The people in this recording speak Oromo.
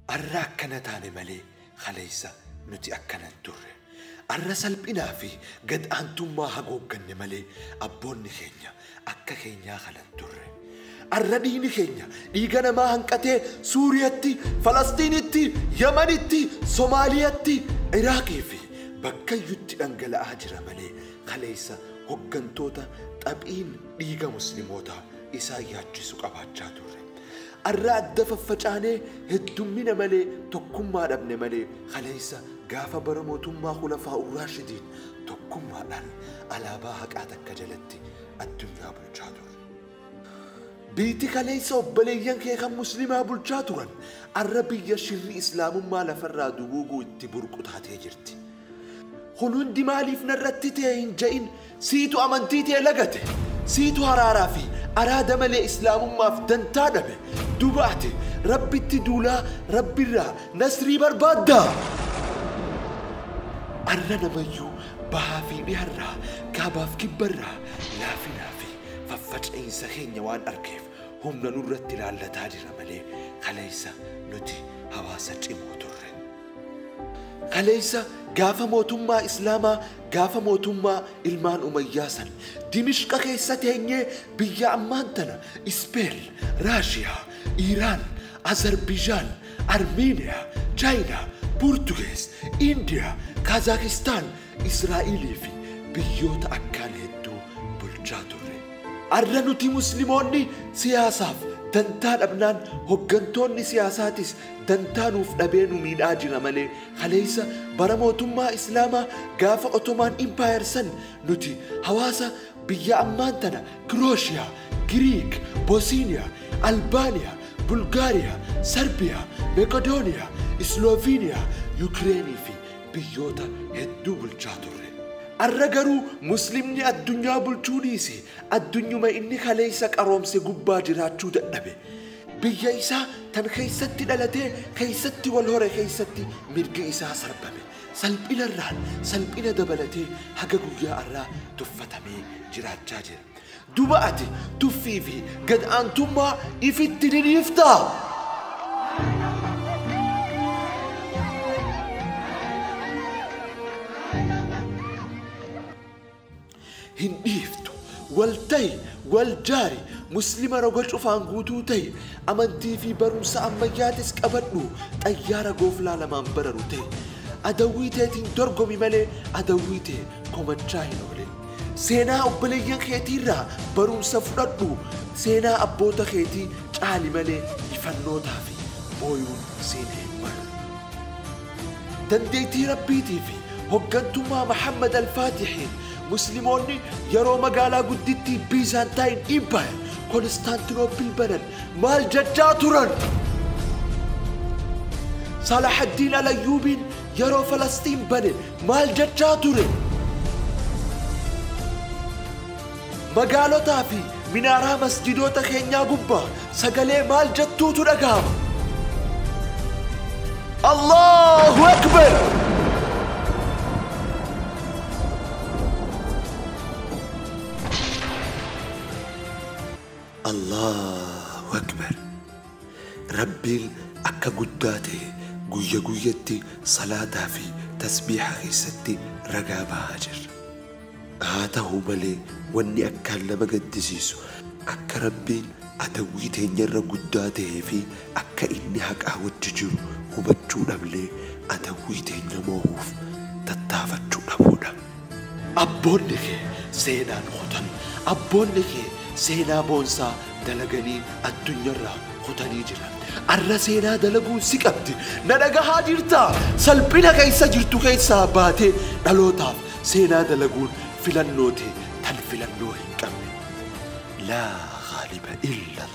Arrakkana taane malee kaleessa nuti akkana turre. Arra salphinaa fi gad aantummaa hagoogganne malee abboonni keenya akka keenyaa kanan turre. Arra dhiigni keenya dhiiga namaa hanqatee Suuriyaatti, Falastiinitti, Yamanitti, Somaaliyaatti, Iraaqii fi bakkayyutti dhangala'aa jira malee kaleessa hoggantoota xaphiin dhiiga muslimootaa isaan yaachisu qabaachaa turre. Arra adda faffacaanee heddummina malee tokkummaa dhabne malee kaleessa gaafa bara mootummaa Khulafaa'ur Raashidiin tokkummaadhaan alaabaa haqaa takka jalatti addunyaa bulchaa turre. Biitti kaleessa obboleeyyan kee kan muslimaa bulchaa turan arra biyya shirri islaamummaa lafarraa duguuguu itti burqutaatee jirti. Kun hundi maaliif narratti ta'e hin ja'in siitu amantii ta'e lagate, siitu haraaraa fi araada malee islaamummaaf dantaa dhabe. Dubaate rabbitti duulaa rabbirraa nasrii barbaaddaa. Arra namayyuu bahaa fi dhiharraa kaabaaf kibbarraa laafinaa fi faffaca'iinsa keenya waan argeef humna nurratti ilaallataa jira malee kaleessa nuti hawaasa cimoo turre. Kaleessa gaafa mootummaa islaamaa gaafa mootummaa ilmaan umayyaasan Dimishqa keessa teenyee biyya ammaan tana Ispeen, Raashiyaa, Iraan, Azerbaijaan, Armeeniyaa, Chaayinaa, Portugees, Indiyaa, Kazaakistaan, Israa'ilii fi biyyoota akkaan hedduu bulchaa turre. Arra nuti musliimoonni siyaasaaf dantaa dhabnaan hoggantoonni siyaasaatis dantaa nuuf dhabee nu miidhaa jira malee kaleessa bara mootummaa islaamaa gaafa Ottoman Empire san nuti hawaasa biyya ammaan tana Krooshiyaa, Giriik, Bosniyaa, Albaaniyaa, Bulgaariyaa, Serbiyaa, Makedooniyaa, Sloveeniyaa, Yukreenii fi biyyoota hedduu bulchaa turre. Arra garuu muslimni addunyaa bulchuu dhiise addunyuma inni kaleessa qaroomse gubbaa jiraachuu dadhabe. Biyya isaa tan keessatti dhalatee keessatti wal hore keessatti mirga isaa sarbame. Salphinarraan salphina dabalatee haga guyyaa arraa tuffatamee jiraachaa jira. Duba ati tuffii fi gad aantummaa ifitti diriiftaa? Hin dhiiftu wal ta'i wal jaari muslima roga cufaan guutuu ta'i amantii fi barumsa ammayyaatis qabadhu xayyaara gooflaa lamaan bararu ta'e adawwii teetiin dorgomi malee adawwii tee komachaa hin oole. Seenaa obboleeyyan keetiirraa barumsa fudhadhu seenaa abboota keetii caali malee ifannootaa fi booyuun seenee hin malu. Dandeettii rabbiitii fi hoggantummaa Muhammad al-Faatihiin musliimoonni yeroo magaalaa guddittii Byzantine Empire Constantinople banan maal jechaa turan? Salahaddin al-Ayyubiin yeroo Falastiin bane maal jechaa ture? Magaalotaa fi minaaraa masjidoota keenyaa gubbaa sagalee maal jettuutu dhagahama? Allahu Akbar! Allahu Akbar. Rabbiin akka guddaa ta'e guyya guyyatti salaataa fi tasbiiha keessatti ragaa bahaa jirra. Haa ta'u malee wanni akkaan nama gaddisiisu akka Rabbiin adawwii teenyarra guddaa ta'ee fi akka inni haqaa wajji jiru hubachuu dhablee adawwii teenya moohuuf tattaafachuu dhabuudha. Abboonni kee seenaan kutan abboonni kee seenaa boonsaa dalaganii addunyaarraa kutanii jiran. Arra seenaa dalaguun si qabdi na dhagahaa jirtaa? Salphina keessa jirtu keessaa baatee dhalootaaf seenaa dalaguun filannoo ta'e tan filannoo hin qabne. Laa ghaaliba illa